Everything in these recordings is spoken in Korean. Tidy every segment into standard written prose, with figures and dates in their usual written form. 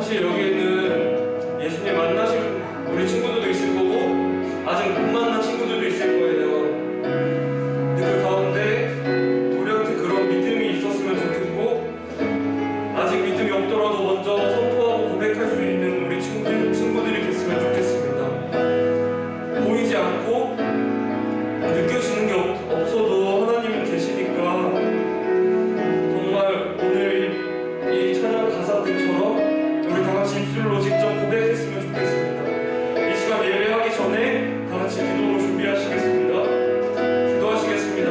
사실 여기에는 예수님 만나신 우리 친구들도 있을 거고 아직 못 만난 친구들도 있을 거예요. 근데 그 가운데 우리한테 그런 믿음이 있었으면 좋겠고 아직 믿음이 없더라도 먼저 선포하고 고백할 수 있는 우리 친구들이 됐으면 좋겠습니다. 보이지 않고 느껴지는 게 없어도 하나님은 계시니까 정말 오늘 이 찬양 가사들처럼 우리 다 같이 입술로 직접 고백했으면 좋겠습니다. 이 시간 예배하기 전에 다 같이 기도로 준비하시겠습니다. 기도하시겠습니다.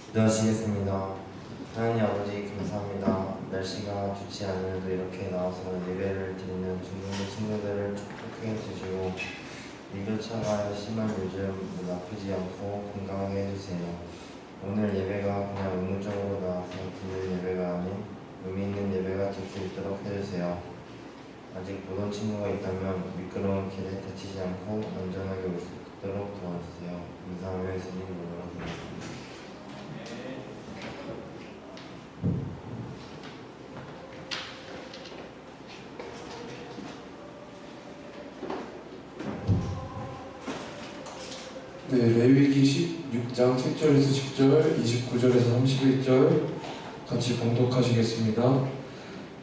기도하시겠습니다. 하나님 아버지 감사합니다. 날씨가 좋지 않아도 이렇게 나와서 예배를 드리는 중국인 친구들을 축복해 주시고 일교차가 심한 요즘 문 아프지 않고 건강하게 해주세요. 오늘 예배가 그냥 의무적으로 나와서 듣는 예배가 아닌 의미 있는 예배가 될 수 있도록 해주세요. 아직 못 온 친구가 있다면 미끄러운 길에 다치지 않고 안전하게 올 수 있도록 도와주세요. 감사하며 예수님 이름으로 기도합니다. 네, 레위기 16장 7절에서 10절, 29절에서 31절 같이 봉독하시겠습니다.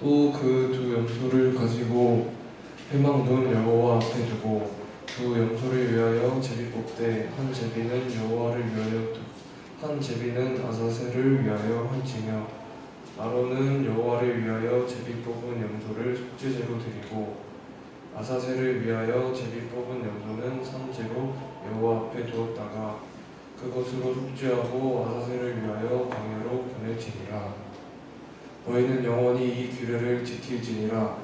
또 그 두 염소를 가지고 회막문 여호와 앞에 두고 두 염소를 위하여 제비 뽑되 한 제비는 여호와를 위하여 한 제비는 아사셀을 위하여 한지며 아론은 여호와를 위하여 제비 뽑은 염소를 속죄제로 드리고 아사셀을 위하여 제비 뽑은 염소는 산제로 여호와 앞에 두었다가 그것으로 속죄하고 아사셀을 위하여 광야로 보내지니라. 너희는 영원히 이 규례를 지킬지니라.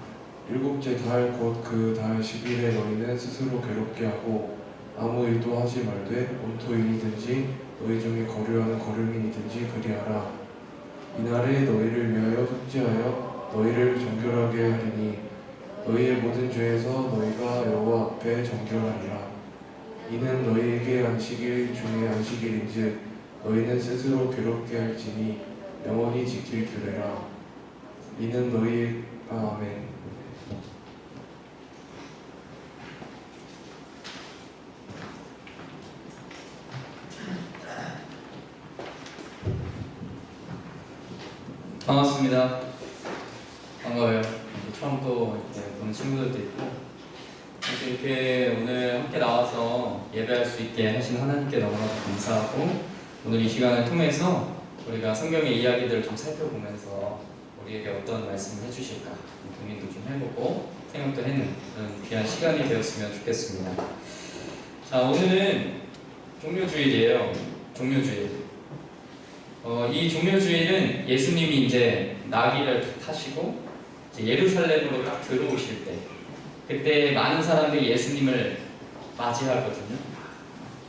일곱째 달 곧 그 달 10일에 너희는 스스로 괴롭게 하고 아무 일도 하지 말되 온토인이든지 너희 중에 거류하는 거류민이든지 그리하라. 이날에 너희를 위하여 속죄하여 너희를 정결하게 하리니 너희의 모든 죄에서 너희가 여호와 앞에 정결하리라. 이는 너희에게 안식일 중에 안식일인즉 너희는 스스로 괴롭게 할지니 영원히 지킬 규례라. 이는 너희가 아멘. 반갑습니다. 반가워요. 처음 또 이렇게 보는 친구들도 있고 이렇게 오늘 함께 나와서 예배할 수 있게 하신 하나님께 너무나도 감사하고 오늘 이 시간을 통해서 우리가 성경의 이야기들을 좀 살펴보면서 우리에게 어떤 말씀을 해주실까 고민도 좀 해보고 생각도 해는 그런 귀한 시간이 되었으면 좋겠습니다. 자, 오늘은 종료주일이에요. 종료주일. 이 종료주일은 예수님이 이제 나귀를 타시고 이제 예루살렘으로 딱 들어오실 때 그때 많은 사람들이 예수님을 맞이하거든요.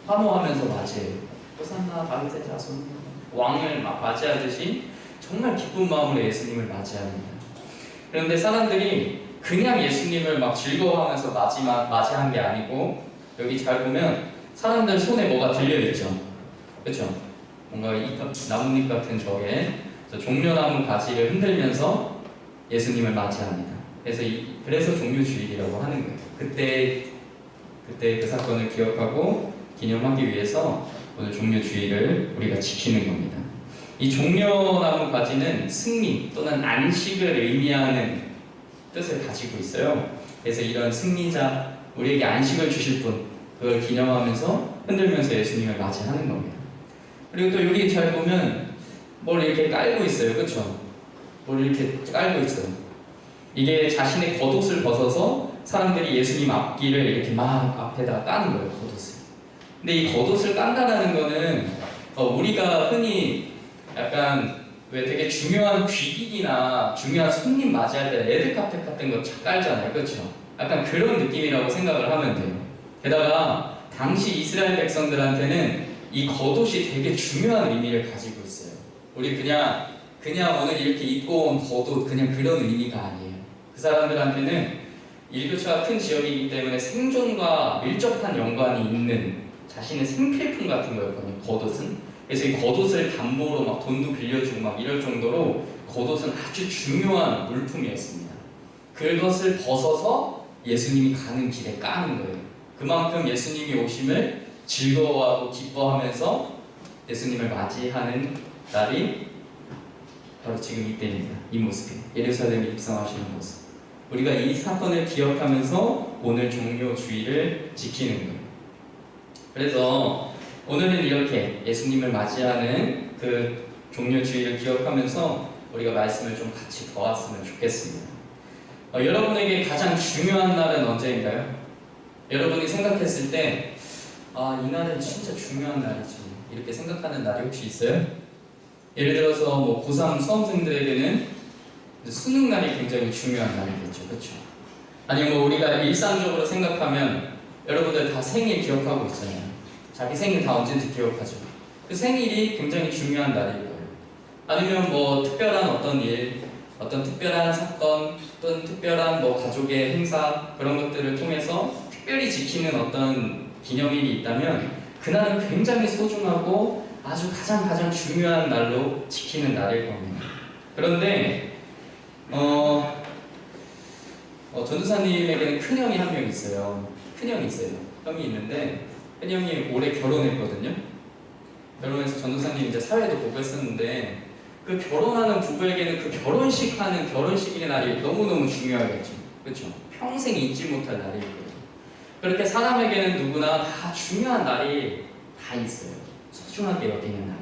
환호하면서 맞이해요. 호산나 다윗의 자손 왕을 막 맞이하듯이 정말 기쁜 마음으로 예수님을 맞이합니다. 그런데 사람들이 그냥 예수님을 막 즐거워하면서 맞이한 게 아니고 여기 잘 보면 사람들 손에 뭐가 들려있죠. 그렇죠? 뭔가 나뭇잎 같은 저게 종려나무 가지를 흔들면서 예수님을 맞이합니다. 그래서 종료주일이라고 하는 거예요. 그때 그 사건을 기억하고 기념하기 위해서 오늘 종료주일을 우리가 지키는 겁니다. 이 종려나무 가지는 승리 또는 안식을 의미하는 뜻을 가지고 있어요. 그래서 이런 승리자, 우리에게 안식을 주실 분, 그걸 기념하면서 흔들면서 예수님을 맞이하는 겁니다. 그리고 또 여기 잘 보면 뭘 이렇게 깔고 있어요. 그렇죠? 뭘 이렇게 깔고 있어요. 이게 자신의 겉옷을 벗어서 사람들이 예수님 앞길을 이렇게 막 앞에다 까는 거예요. 겉옷을. 근데 이 겉옷을 깐다라는 거는 우리가 흔히 약간 왜 되게 중요한 귀국이나 중요한 손님 맞이할 때 레드카펫 같은 거 깔잖아요. 그렇죠? 약간 그런 느낌이라고 생각을 하면 돼요. 게다가 당시 이스라엘 백성들한테는 이 겉옷이 되게 중요한 의미를 가지고 있어요. 우리 그냥 오늘 이렇게 입고 온 겉옷 그냥 그런 의미가 아니에요. 그 사람들한테는 일교차가 큰 지역이기 때문에 생존과 밀접한 연관이 있는 자신의 생필품 같은 거였거든요. 겉옷은. 그래서 이 겉옷을 담보로 막 돈도 빌려주고 막 이럴 정도로 겉옷은 아주 중요한 물품이었습니다. 그것을 벗어서 예수님이 가는 길에 까는 거예요. 그만큼 예수님이 오심을 즐거워하고 기뻐하면서 예수님을 맞이하는 날이 바로 지금 이때입니다. 이 모습이 예루살렘에 입성하시는 모습. 우리가 이 사건을 기억하면서 오늘 종료주일을 지키는 거예요. 그래서 오늘은 이렇게 예수님을 맞이하는 그 종료주일을 기억하면서 우리가 말씀을 좀 같이 보았으면 좋겠습니다. 여러분에게 가장 중요한 날은 언제인가요? 여러분이 생각했을 때 이 날은 진짜 중요한 날이지 이렇게 생각하는 날이 혹시 있어요? 예를 들어서 뭐 고3 수험생들에게는 수능 날이 굉장히 중요한 날이겠죠. 그렇죠? 아니면 뭐 우리가 일상적으로 생각하면 여러분들 다 생일 기억하고 있잖아요. 자기 생일 다 언제인지 기억하죠. 그 생일이 굉장히 중요한 날일 거예요. 아니면 뭐 특별한 어떤 일, 어떤 특별한 사건 또는 특별한 뭐 가족의 행사 그런 것들을 통해서 특별히 지키는 어떤 기념일이 있다면 그날은 굉장히 소중하고 아주 가장 중요한 날로 지키는 날일 겁니다. 그런데 전도사님에게는 큰형이 한 명 있어요. 큰형이 있어요. 형이 있는데 큰형이 올해 결혼했거든요. 결혼해서 전도사님 이제 사회도 보고 했었는데 그 결혼하는 부부에게는 그 결혼식의 날이 너무너무 중요하겠죠. 그렇죠? 평생 잊지 못할 날일 거예요. 그렇게 사람에게는 누구나 다 중요한 날이 다 있어요. 소중하게 여기는 날.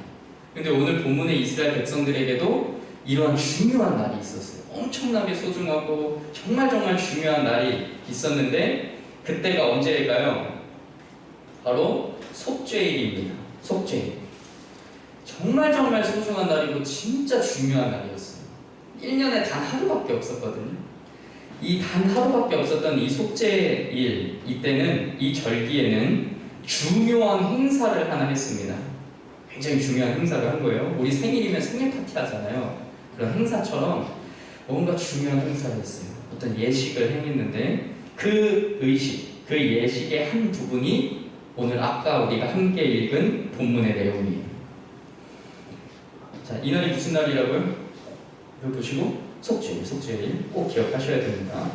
근데 오늘 본문의 이스라엘 백성들에게도 이러한 중요한 날이 있었어요. 엄청나게 소중하고 정말 중요한 날이 있었는데 그때가 언제일까요? 바로 속죄일입니다. 속죄일. 정말 소중한 날이고 진짜 중요한 날이었어요. 1년에 단 하루밖에 없었거든요. 이 단 하루밖에 없었던 이 속죄일, 이때는 이 절기에는 중요한 행사를 하나 했습니다. 굉장히 중요한 행사를 한 거예요. 우리 생일이면 생일 파티 하잖아요. 그런 행사처럼 뭔가 중요한 행사를 했어요. 어떤 예식을 행했는데 그 의식, 그 예식의 한 부분이 오늘 아까 우리가 함께 읽은 본문의 내용이에요. 자, 이 날이 무슨 날이라고요? 여기 보시고 속죄일 꼭 기억하셔야 됩니다.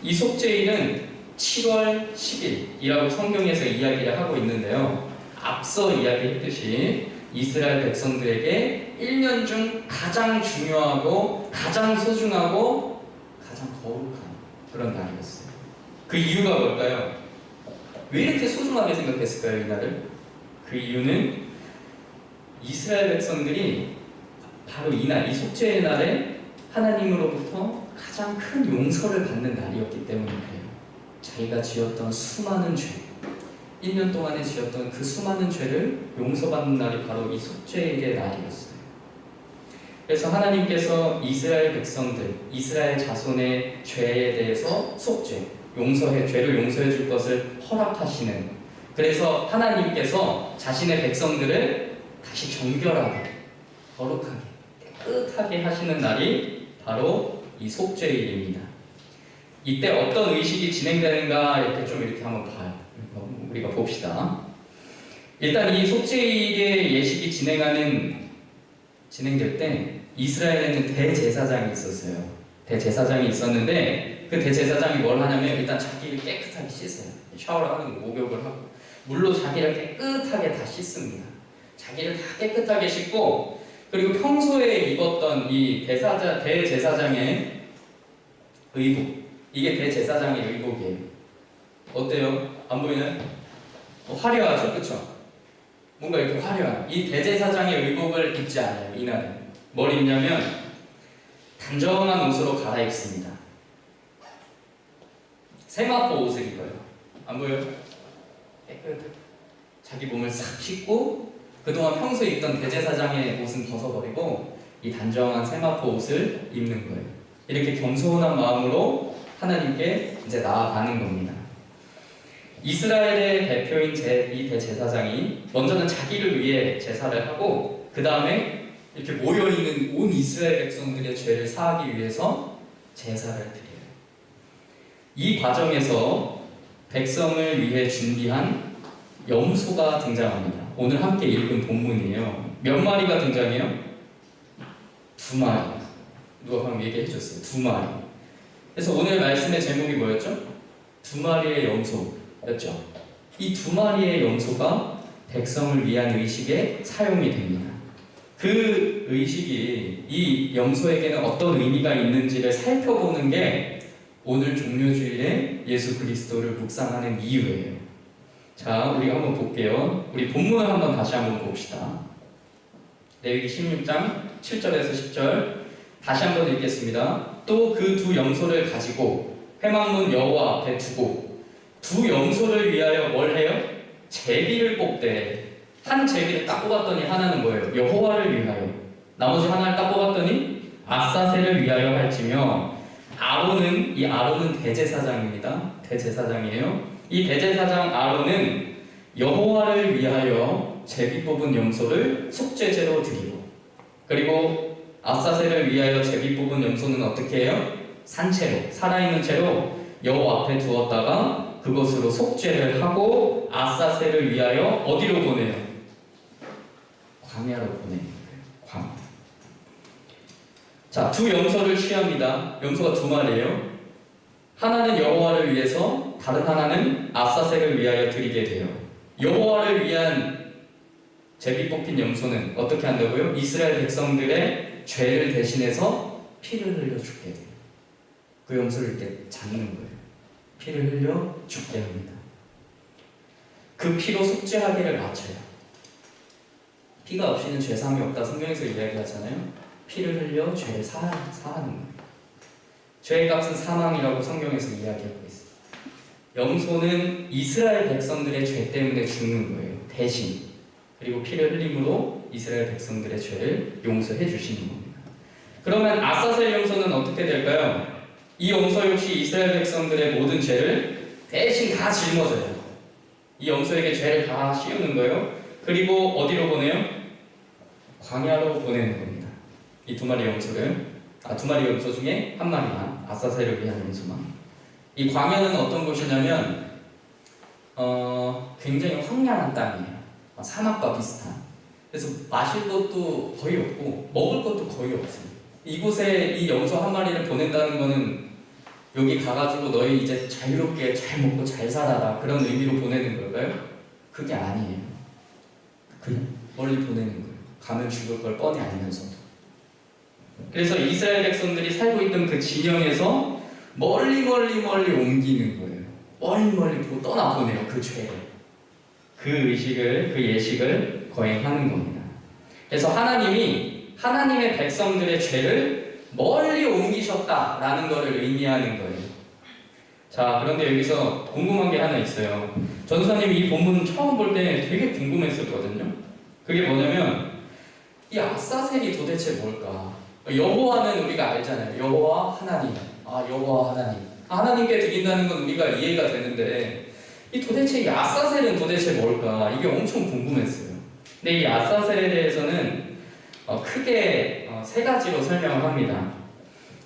이 속죄일은 7월 10일이라고 성경에서 이야기를 하고 있는데요. 앞서 이야기했듯이 이스라엘 백성들에게 1년 중 가장 중요하고 가장 소중하고 가장 거룩한 그런 날이었어요. 그 이유가 뭘까요? 왜 이렇게 소중하게 생각했을까요, 이 날을? 그 이유는 이스라엘 백성들이 바로 이 날, 이 속죄의 날에 하나님으로부터 가장 큰 용서를 받는 날이었기 때문에 그래요. 자기가 지었던 수많은 죄, 1년 동안에 지었던 그 수많은 죄를 용서받는 날이 바로 이 속죄의 날이었어요. 그래서 하나님께서 이스라엘 백성들, 이스라엘 자손의 죄에 대해서 속죄, 죄를 용서해 줄 것을 허락하시는, 그래서 하나님께서 자신의 백성들을 다시 정결하게, 거룩하게, 깨끗하게 하시는 날이 바로 이 속죄일입니다. 이때 어떤 의식이 진행되는가 이렇게 한번 봐요. 우리가 봅시다. 일단 이 속죄일의 예식이 진행될 때 이스라엘에는 대제사장이 있었어요. 대제사장이 있었는데 그 대제사장이 뭘 하냐면 일단 자기를 깨끗하게 씻어요. 샤워를 하는 거, 목욕을 하고 물로 자기를 깨끗하게 다 씻습니다. 자기를 다 깨끗하게 씻고 그리고 평소에 입었던 이 대제사장의 의복, 이게 대제사장의 의복이에요. 어때요? 안 보이나요? 화려하죠, 그렇죠? 뭔가 이렇게 화려한 이 대제사장의 의복을 입지 않아요. 이날은 뭘 입냐면 단정한 옷으로 갈아입습니다. 세마포 옷을 입어요. 안 보여요? 깨끗하게 자기 몸을 싹 씻고 그동안 평소에 입던 대제사장의 옷은 벗어버리고 이 단정한 세마포 옷을 입는 거예요. 이렇게 겸손한 마음으로 하나님께 이제 나아가는 겁니다. 이스라엘의 대표인 이 대제사장이 먼저는 자기를 위해 제사를 하고 그 다음에 이렇게 모여있는 온 이스라엘 백성들의 죄를 사하기 위해서 제사를 드려요. 이 과정에서 백성을 위해 준비한 염소가 등장합니다. 오늘 함께 읽은 본문이에요. 몇 마리가 등장해요? 2마리. 누가 방금 얘기해 줬어요. 2마리. 그래서 오늘 말씀의 제목이 뭐였죠? 2마리의 염소였죠. 이 2마리의 염소가 백성을 위한 의식에 사용이 됩니다. 그 의식이 이 염소에게는 어떤 의미가 있는지를 살펴보는 게 오늘 종료주일에 예수 그리스도를 묵상하는 이유예요. 자, 우리가 한번 볼게요. 우리 본문을 한번 다시 한번 봅시다. 레위기 16장 7절에서 10절 다시 한번 읽겠습니다. 또 그 2 염소를 가지고 회막문 여호와 앞에 두고 2 염소를 위하여 뭘 해요? 제비를 뽑되 한 제비를 딱 뽑았더니 하나는 뭐예요? 여호와를 위하여. 나머지 하나를 딱 뽑았더니 아사셀을 위하여 할지며 아론은 대제사장입니다. 대제사장이에요. 이 대제사장 아론은 여호와를 위하여 제비 뽑은 염소를 속죄제로 드리고 그리고 아사셀을 위하여 제비 뽑은 염소는 어떻게 해요? 산채로 살아있는 채로 여호와 앞에 두었다가 그것으로 속죄를 하고 아사셀을 위하여 어디로 보내요? 광야로 보내는 거예요. 광야. 자, 2 염소를 취합니다. 염소가 2마리예요. 하나는 여호와를 위해서 다른 하나는 아사셀을 위하여 드리게 돼요. 여호와를 위한 제비 뽑힌 염소는 어떻게 한다고요? 이스라엘 백성들의 죄를 대신해서 피를 흘려 죽게 돼요. 그 염소를 이렇게 잡는 거예요. 피를 흘려 죽게 합니다. 그 피로 속죄하기를 마쳐요. 피가 없이는 죄사함이 없다 성경에서 이야기하잖아요. 피를 흘려 죄를 사하는 거예요. 죄의 값은 사망이라고 성경에서 이야기하고 있어요. 염소는 이스라엘 백성들의 죄 때문에 죽는 거예요. 대신. 그리고 피를 흘림으로 이스라엘 백성들의 죄를 용서해 주시는 겁니다. 그러면 아사셀 염소는 어떻게 될까요? 이 염소 역시 이스라엘 백성들의 모든 죄를 대신 다 짊어져요. 이 염소에게 죄를 다 씌우는 거예요. 그리고 어디로 보내요? 광야로 보내는 겁니다. 이 2마리 염소를 2마리 염소 중에 한 마리만 아사셀을 위한 염소만. 이 광야는 어떤 곳이냐면 굉장히 황량한 땅이에요. 사막과 비슷한. 그래서 마실 것도 거의 없고 먹을 것도 거의 없어요. 이곳에 이 염소 한 마리를 보낸다는 거는 여기 가가지고 너희 이제 자유롭게 잘 먹고 잘 살아라 그런 의미로 보내는 걸까요? 그게 아니에요. 그냥 멀리 보내는 거예요. 가면 죽을 걸 뻔히 알면서도. 그래서 이스라엘 백성들이 살고 있던 그 진영에서 멀리 옮기는 거예요. 멀리 떠나보내요. 그 죄를. 그 의식을, 그 예식을 거행하는 겁니다. 그래서 하나님이 하나님의 백성들의 죄를 멀리 옮기셨다라는 것을 의미하는 거예요. 자, 그런데 여기서 궁금한 게 하나 있어요. 전도사님이 이 본문 처음 볼 때 되게 궁금했었거든요. 그게 뭐냐면 이 아사셀이 도대체 뭘까? 여호와는 우리가 알잖아요. 여호와 하나님. 여호와 하나님. 하나님께 드린다는 건 우리가 이해가 되는데 이 도대체 이 아사셀은 도대체 뭘까? 이게 엄청 궁금했어요. 근데 이 아사셀에 대해서는 크게 3가지로 설명을 합니다.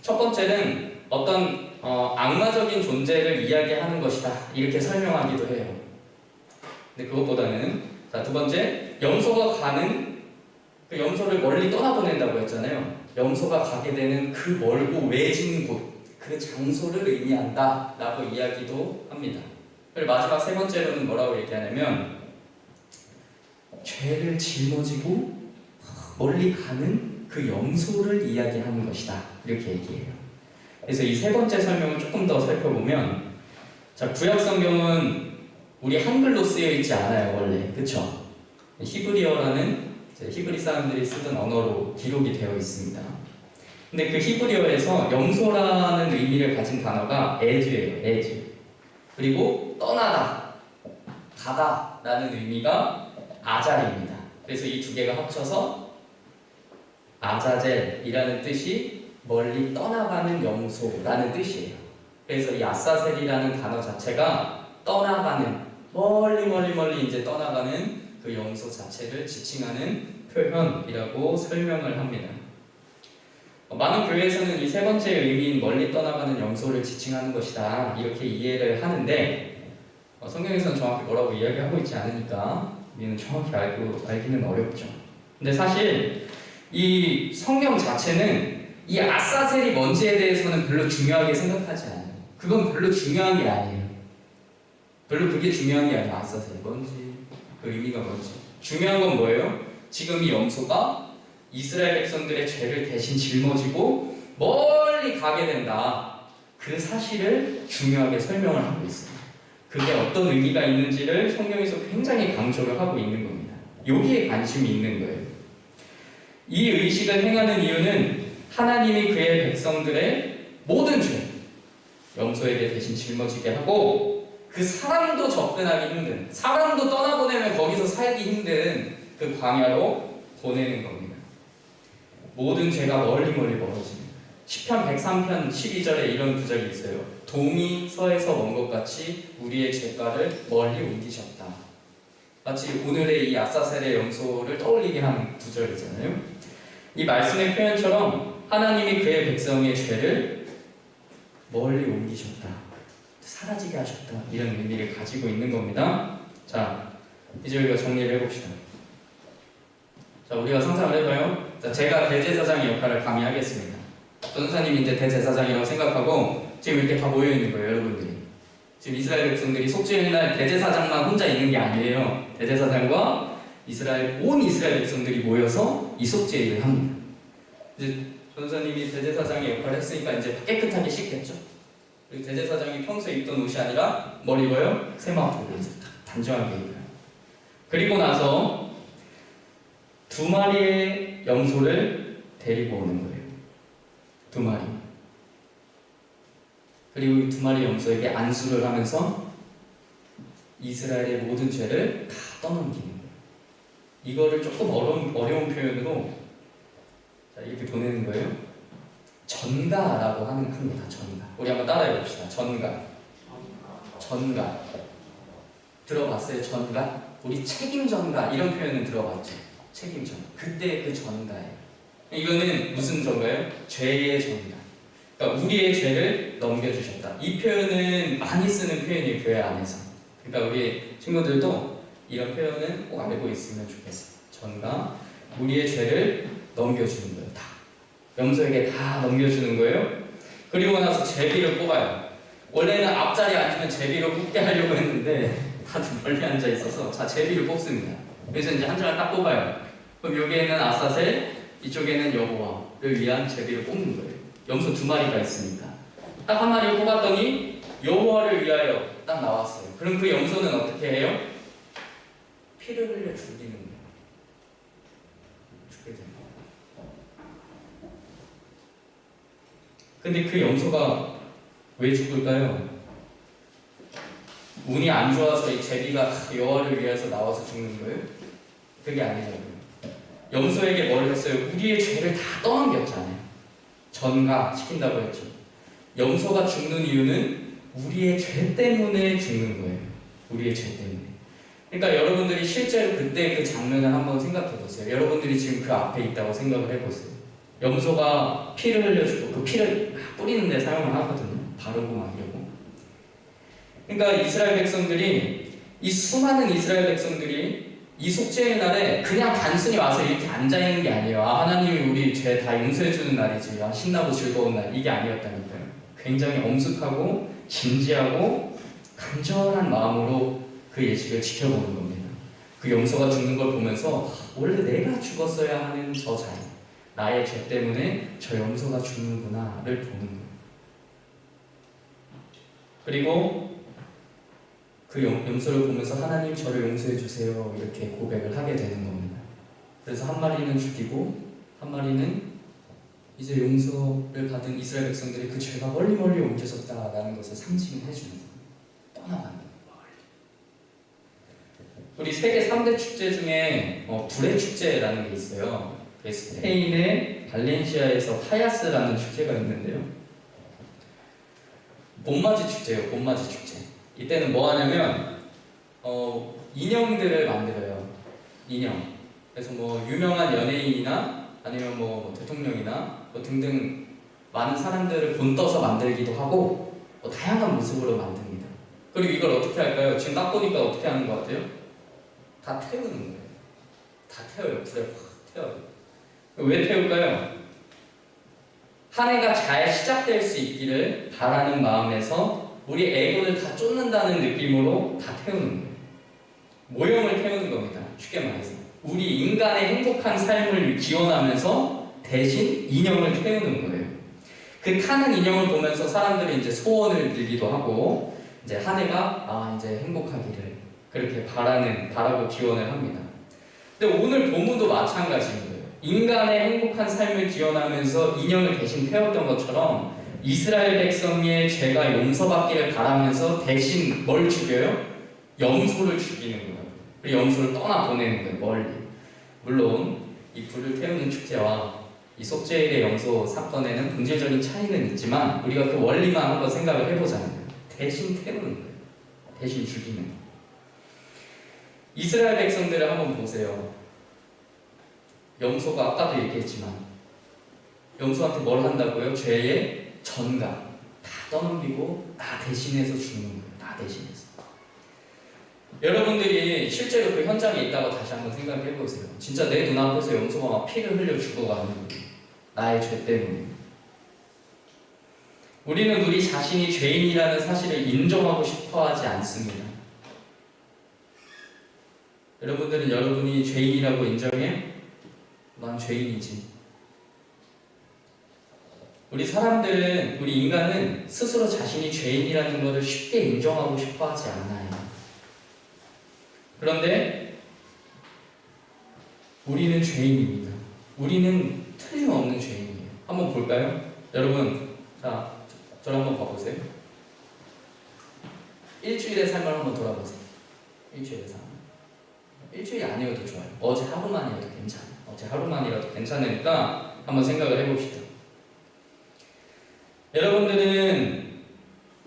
첫 번째는 어떤 악마적인 존재를 이야기하는 것이다. 이렇게 설명하기도 해요. 근데 그것보다는 자, 2번째, 염소가 가는 그 염소를 멀리 떠나보낸다고 했잖아요. 염소가 가게 되는 그 멀고 외진 곳, 그 장소를 의미한다 라고 이야기도 합니다. 그리고 마지막 세 번째로는 뭐라고 얘기하냐면 죄를 짊어지고 멀리 가는 그 염소를 이야기하는 것이다 이렇게 얘기해요. 그래서 이 세 번째 설명을 조금 더 살펴보면, 자, 구약 성경은 우리 한글로 쓰여 있지 않아요 원래, 그쵸? 히브리어라는 히브리 사람들이 쓰던 언어로 기록이 되어 있습니다. 근데 그 히브리어에서 염소라는 의미를 가진 단어가 에즈예요. 에즈. 그리고 떠나다, 가다 라는 의미가 아잘입니다. 그래서 이 두 개가 합쳐서 아자젤이라는 뜻이 멀리 떠나가는 염소라는 뜻이에요. 그래서 이 아사셀이라는 단어 자체가 떠나가는, 멀리 이제 떠나가는 그 염소 자체를 지칭하는 표현이라고 설명을 합니다. 많은 교회에서는 이 세 번째 의미인 멀리 떠나가는 염소를 지칭하는 것이다 이렇게 이해를 하는데, 성경에서는 정확히 뭐라고 이야기하고 있지 않으니까 우리는 정확히 알기는 어렵죠. 근데 사실 이 성경 자체는 이 아사셀이 뭔지에 대해서는 별로 중요하게 생각하지 않아요. 그건 별로 중요한 게 아니에요. 별로 그게 중요한 게 아니에요. 아사셀이 뭔지, 그 의미가 뭔지. 중요한 건 뭐예요? 지금 이 염소가 이스라엘 백성들의 죄를 대신 짊어지고 멀리 가게 된다, 그 사실을 중요하게 설명을 하고 있습니다. 그게 어떤 의미가 있는지를 성경에서 굉장히 강조를 하고 있는 겁니다. 여기에 관심이 있는 거예요. 이 의식을 행하는 이유는 하나님이 그의 백성들의 모든 죄, 염소에게 대신 짊어지게 하고 그 사람도 접근하기 힘든, 사람도 떠나보내면 거기서 살기 힘든 그 광야로 보내는 겁니다. 모든 죄가 멀리 멀어집니다. 시편 103편 12절에 이런 구절이 있어요. 동이 서에서 먼 것 같이 우리의 죄가를 멀리 옮기셨다. 마치 오늘의 이 아사셀의 염소를 떠올리게 하는 구절이잖아요. 이 말씀의 표현처럼 하나님이 그의 백성의 죄를 멀리 옮기셨다, 사라지게 하셨다, 이런 의미를 가지고 있는 겁니다. 자, 이제 우리가 정리를 해봅시다. 자, 우리가 상상을 해봐요. 자, 제가 대제사장의 역할을 감히 하겠습니다. 전사님이 이제 대제사장이라고 생각하고 지금 이렇게 다 모여있는 거예요, 여러분들이. 지금 이스라엘 백성들이 속죄일날 대제사장만 혼자 있는 게 아니에요. 대제사장과 온 이스라엘 백성들이 모여서 이 속죄일을 합니다. 이제 전사님이 대제사장의 역할을 했으니까 이제 깨끗하게 씻겠죠. 그리고 대제사장이 평소에 입던 옷이 아니라 뭘 입어요? 세마포를 단정하게 입어요. 그리고 나서 2마리의 염소를 데리고 오는 거예요. 2마리. 그리고 이 2마리 염소에게 안수를 하면서 이스라엘의 모든 죄를 다 떠넘기는 거예요. 이거를 조금 어려운 표현으로 자, 이렇게 보내는 거예요. 전가라고 합니다. 전가. 우리 한번 따라해 봅시다. 전가. 들어봤어요? 전가? 우리 책임전가 이런 표현은 들어봤죠? 책임전. 그때 그 전가예요. 이거는 무슨 전가예요? 죄의 전가. 그러니까 우리의 죄를 넘겨주셨다. 이 표현은 많이 쓰는 표현이에요, 교회 안에서. 그러니까 우리 친구들도 이런 표현은 꼭 알고 있으면 좋겠어요. 전가, 우리의 죄를 넘겨주는 거예요. 다. 염소에게 다 넘겨주는 거예요. 그리고 나서 제비를 뽑아요. 원래는 앞자리에 앉으면 제비를 뽑게 하려고 했는데 다들 멀리 앉아 있어서 자, 제비를 뽑습니다. 그래서 이제 한 장을 딱 뽑아요. 그럼 여기에는 아사셀, 이쪽에는 여호와를 위한 제비를 뽑는 거예요. 염소 2마리가 있으니까. 딱 한 마리를 뽑았더니 여호와를 위하여 딱 나왔어요. 그럼 그 염소는 어떻게 해요? 피를 흘려 죽이는 거예요. 죽게 됩니다. 근데 그 염소가 왜 죽을까요? 운이 안 좋아서 이 제비가 여호와를 위해서 나와서 죽는 거예요? 그게 아니라고요. 염소에게 뭘 했어요? 우리의 죄를 다 떠넘겼잖아요. 전가 시킨다고 했죠. 염소가 죽는 이유는 우리의 죄 때문에 죽는 거예요. 우리의 죄 때문에. 그러니까 여러분들이 실제로 그때 그 장면을 한번 생각해 보세요. 여러분들이 지금 그 앞에 있다고 생각을 해보세요. 염소가 피를 흘려주고 그 피를 막 뿌리는 데 사용을 하거든요. 바르고 막 이러고. 그러니까 이스라엘 백성들이, 이 수많은 이스라엘 백성들이 이 속죄의 날에 그냥 단순히 와서 이렇게 앉아있는 게 아니에요. 아, 하나님이 우리 죄 다 용서해주는 날이지. 아, 신나고 즐거운 날. 이게 아니었다니까요. 굉장히 엄숙하고 진지하고 간절한 마음으로 그 예식을 지켜보는 겁니다. 그 용서가 죽는 걸 보면서 원래 내가 죽었어야 하는 저 자연, 나의 죄 때문에 저 용서가 죽는구나를 보는 거예요. 그리고 그 용서를 보면서 하나님 저를 용서해 주세요 이렇게 고백을 하게 되는 겁니다. 그래서 한 마리는 죽이고 한 마리는 이제 용서를 받은 이스라엘 백성들이 그 죄가 멀리 옮겨졌다라는 것을 상징해 주는 거예요. 떠나가는 거예요. 우리 세계 3대 축제 중에 불의 축제라는 게 있어요. 스페인의 발렌시아에서 타야스라는 축제가 있는데요. 봄맞이 축제예요. 봄맞이 축제. 이때는 뭐 하냐면 인형들을 만들어요. 인형. 그래서 뭐 유명한 연예인이나 아니면 뭐 대통령이나 뭐 등등 많은 사람들을 본떠서 만들기도 하고 다양한 모습으로 만듭니다. 그리고 이걸 어떻게 할까요? 지금 딱 보니까 어떻게 하는 것 같아요? 다 태우는 거예요. 다 태워요. 불에 확 태워요. 왜 태울까요? 한 해가 잘 시작될 수 있기를 바라는 마음에서 우리 애군을 다 쫓는다는 느낌으로 다 태우는 거예요. 모형을 태우는 겁니다. 쉽게 말해서 우리 인간의 행복한 삶을 기원하면서 대신 인형을 태우는 거예요. 그 타는 인형을 보면서 사람들이 이제 소원을 빌기도 하고 이제 한 해가 이제 행복하기를 그렇게 바라고 기원을 합니다. 근데 오늘 본문도 마찬가지인 거예요. 인간의 행복한 삶을 기원하면서 인형을 대신 태웠던 것처럼 이스라엘 백성의 죄가 용서받기를 바라면서 대신 뭘 죽여요? 염소를 죽이는 거예요. 그리고 염소를 떠나보내는 거예요. 멀리. 물론 이 불을 태우는 축제와 이 속죄일의 염소 사건에는 본질적인 차이는 있지만 우리가 그 원리만 한번 생각을 해보자는 거예요. 대신 태우는 거예요. 대신 죽이는 거예요. 이스라엘 백성들을 한번 보세요. 염소가 아까도 얘기했지만 염소한테 뭘 한다고요? 죄의 전가 다 떠넘기고 나 대신해서 죽는 거예요. 나 대신해서. 여러분들이 실제로 그 현장에 있다가 다시 한번 생각해 보세요. 진짜 내 눈앞에서 염소가 막 피를 흘려 죽어가는 거예요. 나의 죄 때문에. 우리는 우리 자신이 죄인이라는 사실을 인정하고 싶어 하지 않습니다. 여러분들은 여러분이 죄인이라고 인정해? 난 죄인이지. 우리 사람들은, 우리 인간은 스스로 자신이 죄인이라는 것을 쉽게 인정하고 싶어 하지 않아요. 그런데 우리는 죄인입니다. 우리는 틀림없는 죄인이에요. 한번 볼까요? 여러분, 자, 저를 한번 봐보세요. 일주일의 삶을 한번 돌아보세요. 일주일의 삶. 일주일이 아니어도 좋아요. 어제 하루만이어도 괜찮아요. 어제 하루만이라도 괜찮으니까 한번 생각을 해봅시다. 여러분들은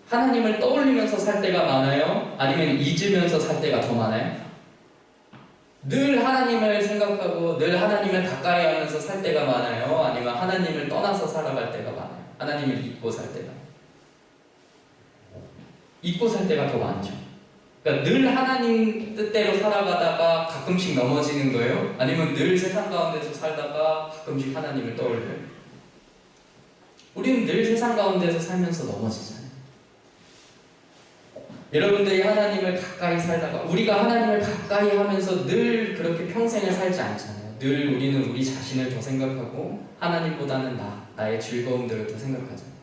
하나님을 떠올리면서 살 때가 많아요? 아니면 잊으면서 살 때가 더 많아요? 늘 하나님을 생각하고 늘 하나님을 가까이 하면서 살 때가 많아요? 아니면 하나님을 떠나서 살아갈 때가 많아요? 하나님을 잊고 살 때가? 잊고 살 때가 더 많죠. 그러니까 늘 하나님 뜻대로 살아가다가 가끔씩 넘어지는 거예요? 아니면 늘 세상 가운데서 살다가 가끔씩 하나님을 떠올려요? 우리는 늘 세상 가운데서 살면서 넘어지잖아요. 여러분들이 하나님을 가까이 살다가 우리가 하나님을 가까이 하면서 늘 그렇게 평생을 살지 않잖아요. 늘 우리는 우리 자신을 더 생각하고 하나님보다는 나의 즐거움들을 더 생각하잖아요.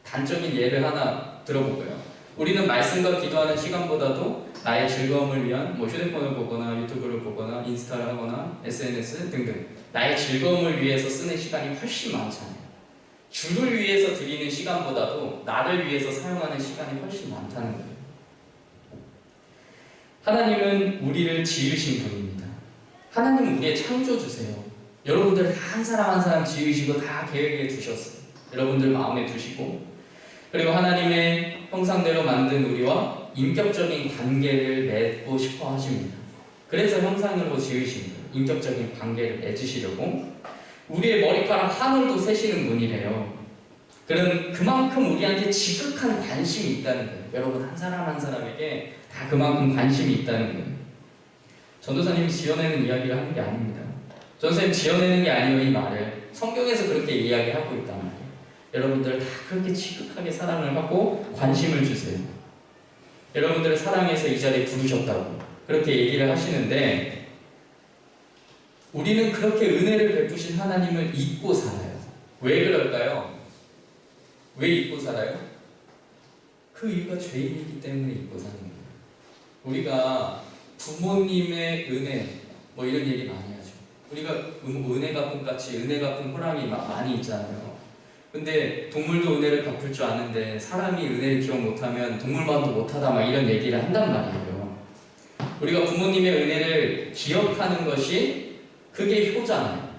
단적인 예를 하나 들어볼까요? 우리는 말씀과 기도하는 시간보다도 나의 즐거움을 위한 휴대폰을 보거나 유튜브를 보거나 인스타를 하거나 SNS 등등 나의 즐거움을 위해서 쓰는 시간이 훨씬 많잖아요. 주를 위해서 드리는 시간보다도 나를 위해서 사용하는 시간이 훨씬 많다는 거예요. 하나님은 우리를 지으신 분입니다. 하나님은 우리의 창조주세요. 여러분들 다 한 사람 한 사람 지으시고 다 계획에 두셨어요. 여러분들 마음에 두시고 그리고 하나님의 형상대로 만든 우리와 인격적인 관계를 맺고 싶어 하십니다. 그래서 형상으로 지으신 거예요. 인격적인 관계를 맺으시려고 우리의 머리카락 한 올도 세시는 분이래요. 그만큼 우리한테 지극한 관심이 있다는 거예요. 여러분 한 사람 한 사람에게 다 그만큼 관심이 있다는 거예요. 전도사님이 지어내는 이야기를 하는 게 아닙니다. 전도사님 지어내는 게 아니에요. 이 말을 성경에서 그렇게 이야기하고 있단 말이에요. 여러분들 다 그렇게 지극하게 사랑을 하고 관심을 주세요. 여러분들을 사랑해서 이 자리에 부르셨다고 그렇게 얘기를 하시는데, 우리는 그렇게 은혜를 베푸신 하나님을 잊고 살아요. 왜 그럴까요? 왜 잊고 살아요? 그 이유가 죄인이기 때문에 잊고 사는 거예요. 우리가 부모님의 은혜 뭐 이런 얘기 많이 하죠. 우리가 은혜 갚은 까치, 은혜 갚은 호랑이 많이 있잖아요. 근데 동물도 은혜를 갚을 줄 아는데 사람이 은혜를 기억 못하면 동물만도 못하다 막 이런 얘기를 한단 말이에요. 우리가 부모님의 은혜를 기억하는 것이 그게 효잖아요.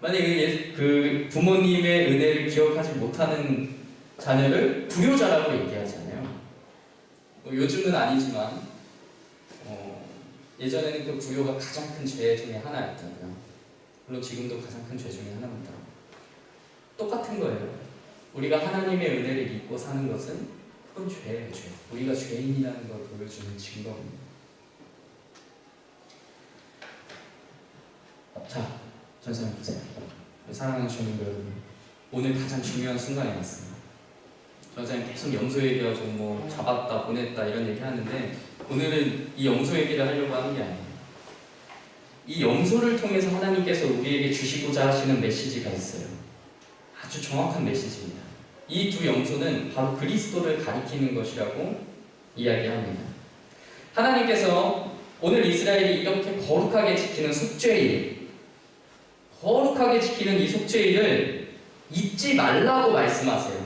만약에 그 부모님의 은혜를 기억하지 못하는 자녀를 불효자라고 얘기하잖아요. 요즘은 아니지만 예전에는 그 불효가 가장 큰 죄 중에 하나였다고요. 물론 지금도 가장 큰 죄 중에 하나입니다. 똑같은 거예요. 우리가 하나님의 은혜를 잊고 사는 것은 그건 죄예요, 죄. 우리가 죄인이라는 걸 보여주는 증거입니다. 자, 전사님 보세요. 사랑하는 주님 여러분, 오늘 가장 중요한 순간이 왔습니다. 전사님 계속 염소 얘기하고 뭐 잡았다, 보냈다 이런 얘기 하는데, 오늘은 이 염소 얘기를 하려고 하는 게 아니에요. 이 염소를 통해서 하나님께서 우리에게 주시고자 하시는 메시지가 있어요. 아주 정확한 메시지입니다. 이 두 염소는 바로 그리스도를 가리키는 것이라고 이야기합니다. 하나님께서 오늘 이스라엘이 이렇게 거룩하게 지키는 속죄일, 거룩하게 지키는 이 속죄일을 잊지 말라고 말씀하세요.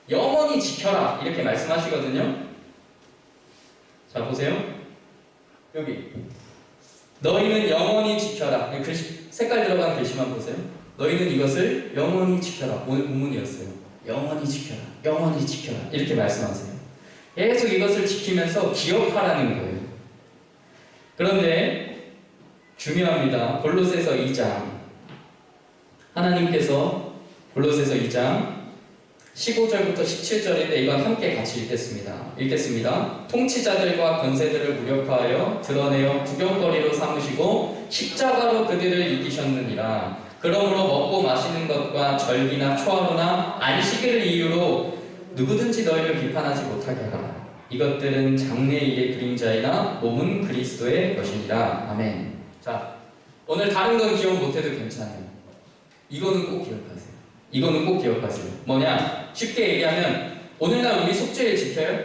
영원히 지켜라 이렇게 말씀하시거든요. 자, 보세요. 여기 너희는 영원히 지켜라. 글씨, 색깔 들어간 글씨만 보세요. 너희는 이것을 영원히 지켜라. 오늘 본문이었어요. 영원히 지켜라. 영원히 지켜라. 이렇게 말씀하세요. 계속 이것을 지키면서 기억하라는 거예요. 그런데 중요합니다. 골로새서 2장, 하나님께서 골로새서 2장 15절부터 17절인데 이건 함께 같이 읽겠습니다. 통치자들과 권세들을 무력화하여 드러내어 구경거리로 삼으시고 십자가로 그들을 이기셨느니라. 그러므로 먹고 마시는 것과 절기나 초하루나 안식일을 이유로 누구든지 너희를 비판하지 못하게 하라. 이것들은 장래일의 그림자이나 몸은 그리스도의 것이니라. 아멘. 자, 오늘 다른 건 기억 못해도 괜찮아요. 이거는 꼭 기억하세요. 이거는 꼭 기억하세요. 뭐냐? 쉽게 얘기하면 오늘날 우리 속죄일 지켜요?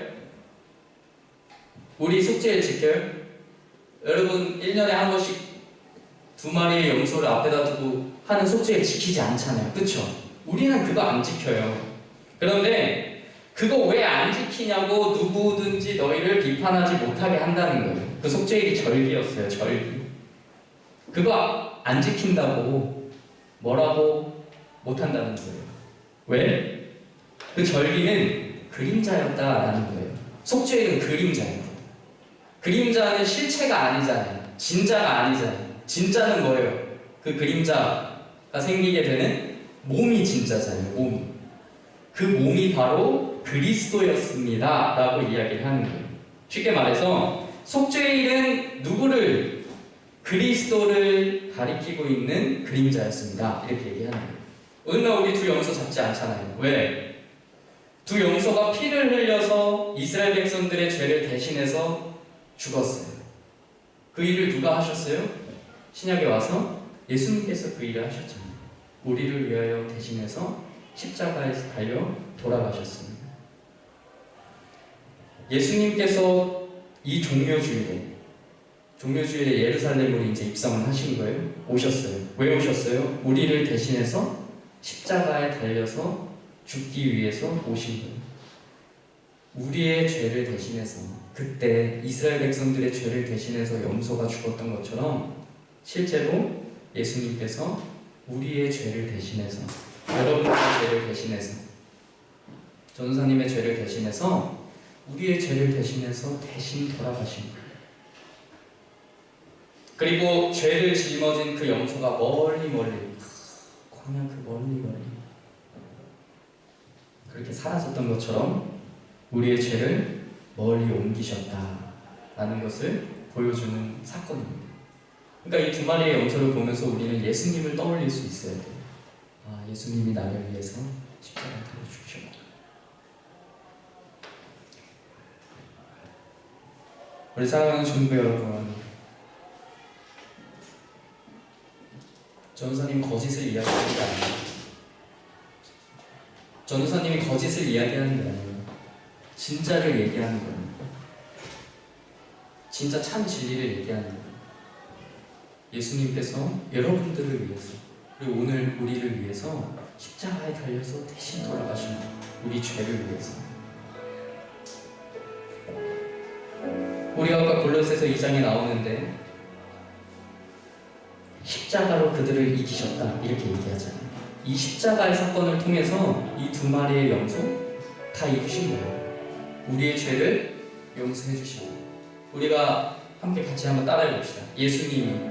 우리 속죄일 지켜요? 여러분 1년에 한 번씩 2마리의 염소를 앞에다 두고 하는 속죄일 지키지 않잖아요. 그쵸? 우리는 그거 안 지켜요. 그런데 그거 왜 안 지키냐고 누구든지 너희를 비판하지 못하게 한다는 거예요. 그 속죄일이 절기였어요. 절기. 그거 안 지킨다고 뭐라고 못한다는 거예요. 왜? 그 절기는 그림자였다라는 거예요. 속죄일은 그림자예요. 그림자는 실체가 아니잖아요. 진짜가 아니잖아요. 진짜는 뭐예요? 그 그림자가 생기게 되는 몸이 진짜잖아요. 몸이. 그 몸이 바로 그리스도였습니다 라고 이야기를 하는 거예요. 쉽게 말해서 속죄일은 누구를? 그리스도를 가리키고 있는 그림자였습니다. 이렇게 얘기하는 거예요. 오늘날 우리 두 염소 잡지 않잖아요. 왜? 두 염소가 피를 흘려서 이스라엘 백성들의 죄를 대신해서 죽었어요. 그 일을 누가 하셨어요? 신약에 와서 예수님께서 그 일을 하셨잖아요. 우리를 위하여 대신해서 십자가에서 달려 돌아가셨습니다. 예수님께서 이 종료주일에 예루살렘으로 이제 입성을 하신 거예요. 오셨어요. 왜 오셨어요? 우리를 대신해서 십자가에 달려서 죽기 위해서 오신 거예요. 우리의 죄를 대신해서, 그때 이스라엘 백성들의 죄를 대신해서 염소가 죽었던 것처럼 실제로 예수님께서 우리의 죄를 대신해서, 여러분의 죄를 대신해서, 전도사님의 죄를 대신해서, 우리의 죄를 대신해서 대신 돌아가신 거예요. 그리고 죄를 짊어진 그 염소가 멀리 그냥 그 멀리 그렇게 사라졌던 것처럼 우리의 죄를 멀리 옮기셨다라는 것을 보여주는 사건입니다. 그러니까 이 두 마리의 염소를 보면서 우리는 예수님을 떠올릴 수 있어야 돼요. 아, 예수님이 나를 위해서 십자가에 달려 죽으셨구나. 우리 사랑하는 신부 여러분, 전도사님 거짓을 이야기하는 게 아니에요. 전도사님이 거짓을 이야기하는 게 아니에요. 진짜를 얘기하는 겁니다. 진짜 참 진리를 얘기하는 거예요. 예수님께서 여러분들을 위해서, 그리고 오늘 우리를 위해서 십자가에 달려서 대신 돌아가신 거예요. 우리 죄를 위해서. 우리가 아까 골로새서 2장에 나오는데 십자가로 그들을 이기셨다 이렇게 얘기하잖아요. 이 십자가의 사건을 통해서 이 두 마리의 염소 다 이기신 거예요. 우리의 죄를 용서해 주시고, 우리가 함께 같이 한번 따라해 봅시다. 예수님이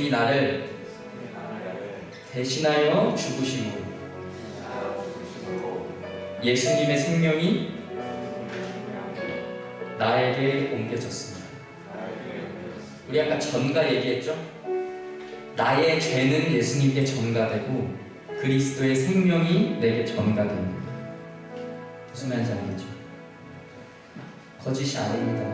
나를 대신하여 죽으심으로 예수님의 생명이 나에게 옮겨졌습니다. 우리 아까 전가 얘기했죠? 나의 죄는 예수님께 전가되고 그리스도의 생명이 내게 전가됩니다. 무슨 말인지 알겠죠? 거짓이 아닙니다.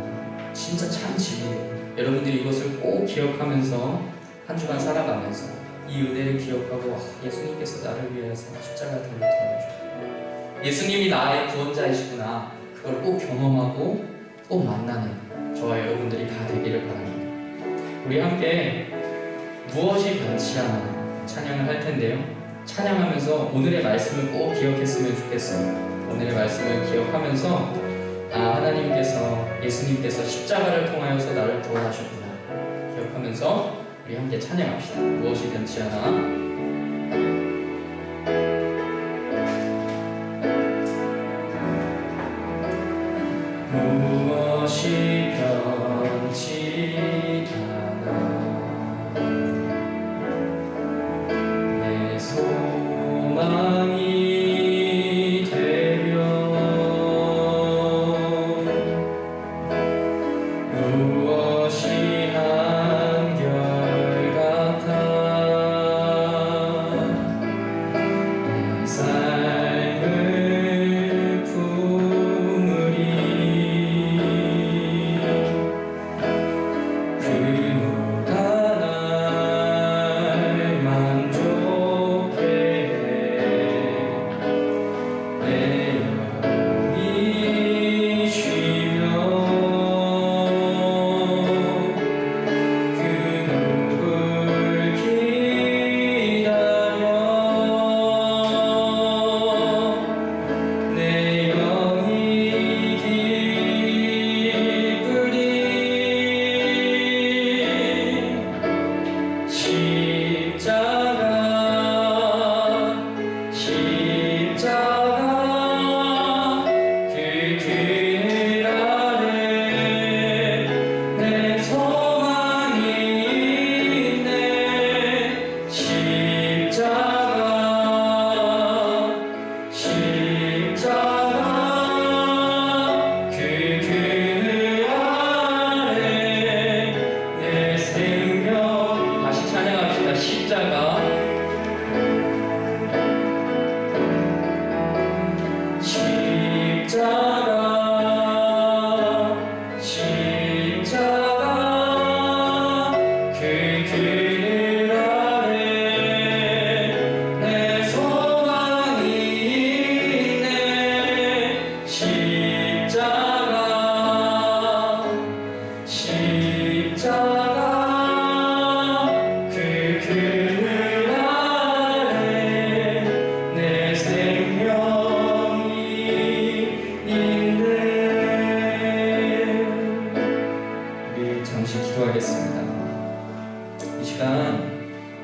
진짜 참 진리예요. 여러분들이 이것을 꼭 기억하면서 한 주간 살아가면서 이 은혜를 기억하고, 예수님께서 나를 위해서 십자가에 달려 돌아가셨구나, 예수님이 나의 구원자이시구나, 그걸 꼭 경험하고 꼭 만나는 저와 여러분들이 다 되기를 바랍니다. 우리 함께 무엇이 변치 않아 찬양을 할 텐데요. 찬양하면서 오늘의 말씀을 꼭 기억했으면 좋겠어요. 오늘의 말씀을 기억하면서 하나님께서, 예수님께서 십자가를 통하여서 나를 구원하셨구나 기억하면서 우리 함께 찬양합시다. 무엇이 변치 않아. 무엇이 변치 않아 내 소망이 되며 무엇이 한결같아 내 삶을 품으리 그 누가 날 만족해 내 영이 쉬며 그 누굴 기다려 내 영이 기쁘리 십자가 그 그늘 아래 내 소망이 있네 십자가 그 그늘 아래 내 생명. 다시 찬양합시다. 십자가 그 그늘 아래 내 소망이 있네 십자가 그 그늘 아래 내 생명이 있네. 우리 잠시 기도하겠습니다. 이 시간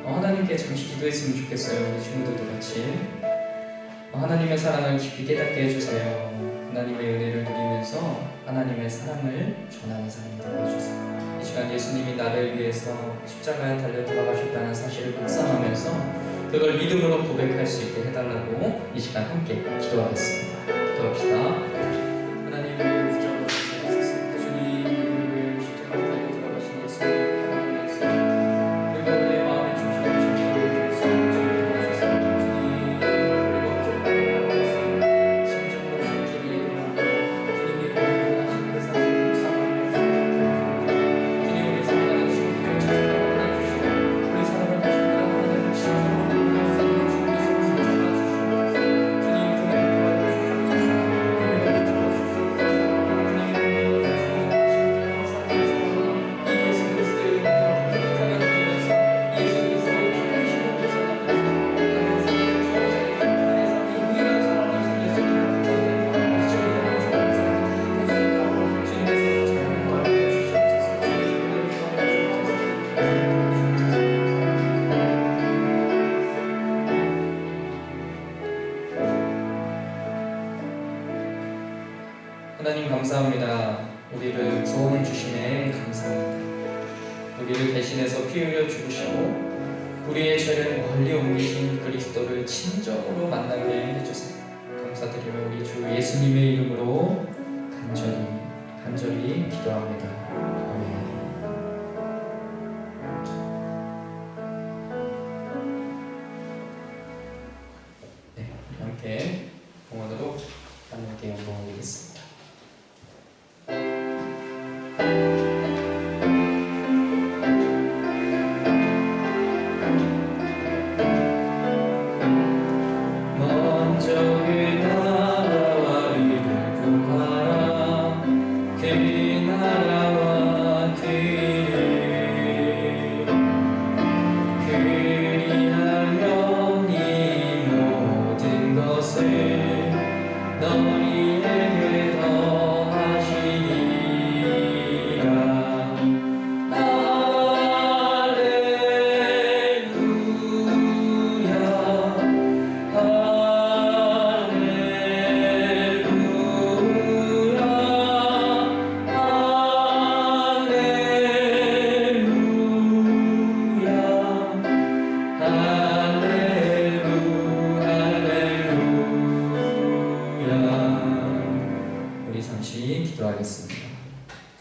하나님께 잠시 기도했으면 좋겠어요. 우리 친구들도 같이 하나님의 사랑을 깊이 깨닫게 해주세요. 하나님의 은혜를 누리면서 하나님의 사랑을 전하는 사람이 되게 해주세요. 이 시간 예수님이 나를 위해서 십자가에 달려 돌아가셨다는 사실을 묵상하면서 그걸 믿음으로 고백할 수 있게 해달라고 이 시간 함께 기도하겠습니다. 기도합시다. 하나님, 우리를 붙잡아 주시옵소서. 주님, 하나님 감사합니다. 우리를 구원해 주심에 감사합니다. 우리를 대신해서 피 흘려 죽으시고 우리의 죄를 멀리 옮기신 그리스도를 친정으로 만나게 해주세요. 감사드리며 우리 주 예수님의 이름으로 간절히 기도합니다. 아멘. 네, 함께 봉헌으로 하나님께 영광을 드리겠습니다.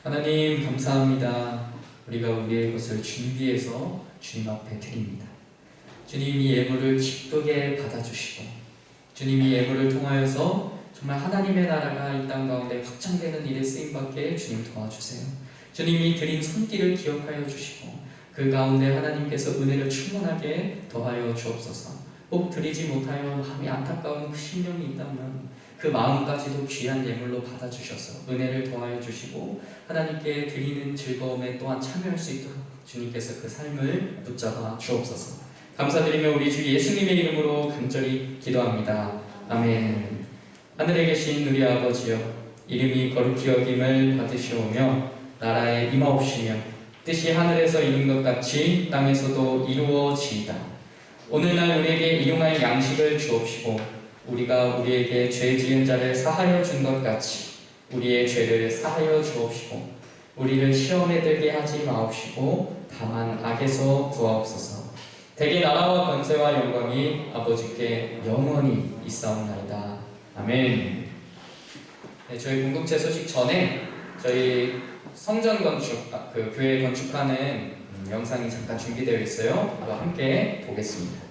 하나님 감사합니다. 우리가 우리의 것을 준비해서 주님 앞에 드립니다. 주님이 예물을 기쁘게 받아주시고 주님이 예물을 통하여서 정말 하나님의 나라가 이 땅 가운데 확장되는 일에 쓰임받게 주님 도와주세요. 주님이 드린 손길을 기억하여 주시고 그 가운데 하나님께서 은혜를 충만하게 더하여 주옵소서. 꼭 드리지 못하여 마음이 안타까운 그 심령이 있다면 그 마음까지도 귀한 예물로 받아주셔서 은혜를 더하여 주시고 하나님께 드리는 즐거움에 또한 참여할 수 있도록 주님께서 그 삶을 붙잡아 주옵소서. 감사드리며 우리 주 예수님의 이름으로 간절히 기도합니다. 아멘. 하늘에 계신 우리 아버지여, 이름이 거룩히 여김을 받으시오며 나라에 임하옵시며 뜻이 하늘에서 이룬 것 같이 땅에서도 이루어지이다. 오늘날 우리에게 일용할 양식을 주옵시고 우리가 우리에게 죄 지은 자를 사하여 준 것 같이 우리의 죄를 사하여 주옵시고 우리를 시험에 들게 하지 마옵시고 다만 악에서 구하옵소서. 대개 나라와 권세와 영광이 아버지께 영원히 있사옵나이다. 아멘. 네, 저희 공동체 소식 전에 저희 성전 건축, 그 교회 건축하는 영상이 잠깐 준비되어 있어요. 바로 함께 보겠습니다.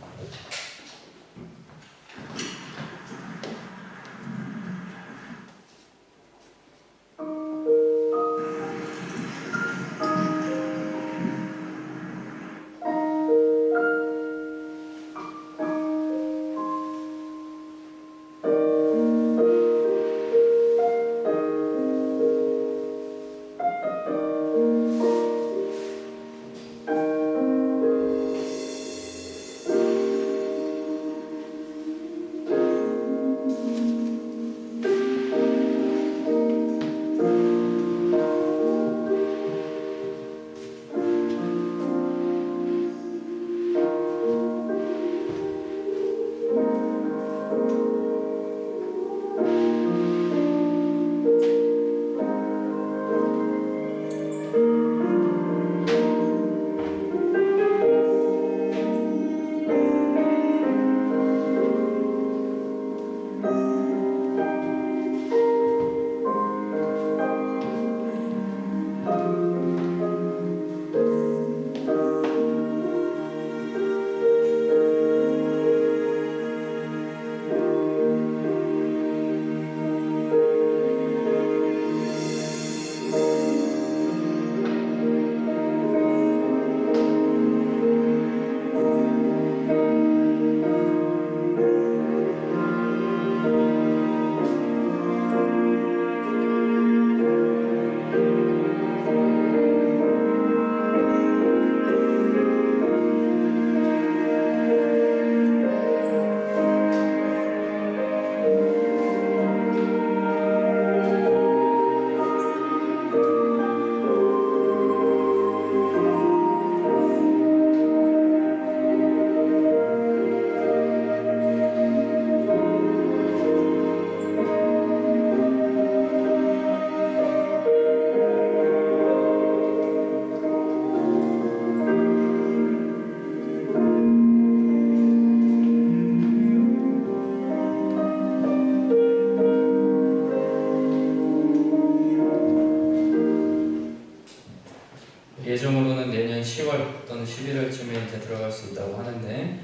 11월쯤에 이제 들어갈 수 있다고 하는데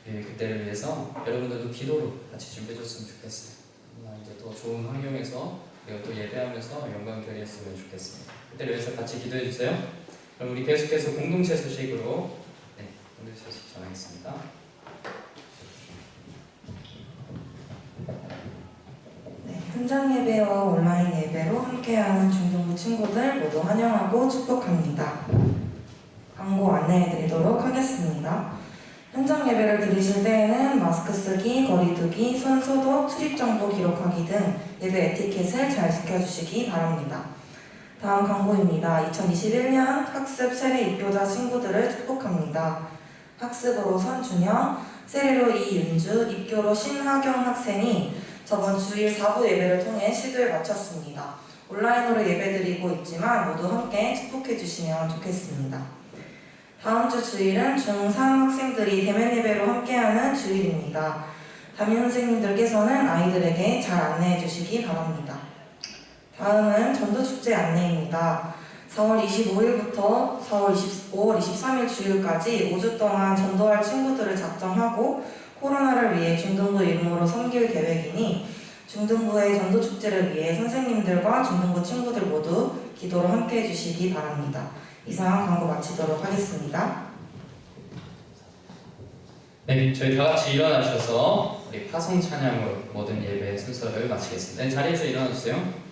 그때를 위해서 여러분들도 기도로 같이 준비해줬으면 좋겠어요. 이제 더 좋은 환경에서 그리고 또 예배하면서 영광 드렸으면 좋겠습니다. 그때를 위해서 같이 기도해 주세요. 그럼 우리 계속해서 공동체 소식으로 공동체 소식 전하겠습니다. 네, 현장 예배와 온라인 예배로 함께하는 중등부 친구들 모두 환영하고 축복합니다. 광고 안내해드리도록 하겠습니다. 현장 예배를 드리실 때에는 마스크 쓰기, 거리 두기, 손 소독, 출입 정보 기록하기 등 예배 에티켓을 잘 지켜주시기 바랍니다. 다음 광고입니다. 2021년 학습 세례 입교자 친구들을 축복합니다. 학습으로 선준영, 세례로 이윤주, 입교로 신하경 학생이 저번 주일 4부 예배를 통해 시도를 마쳤습니다. 온라인으로 예배드리고 있지만 모두 함께 축복해 주시면 좋겠습니다. 다음 주 주일은 중3 학생들이 대면 예배로 함께하는 주일입니다. 담임 선생님들께서는 아이들에게 잘 안내해 주시기 바랍니다. 다음은 전도축제 안내입니다. 4월 25일부터 5월 23일 주일까지 5주 동안 전도할 친구들을 작정하고 코로나를 위해 중등부 이름으로 섬길 계획이니 중등부의 전도축제를 위해 선생님들과 중등부 친구들 모두 기도로 함께 해주시기 바랍니다. 이상 광고 마치도록 하겠습니다. 네, 저희 다 같이 일어나셔서 우리 파송 찬양으로 모든 예배 순서를 마치겠습니다. 네, 자리에서 일어나주세요.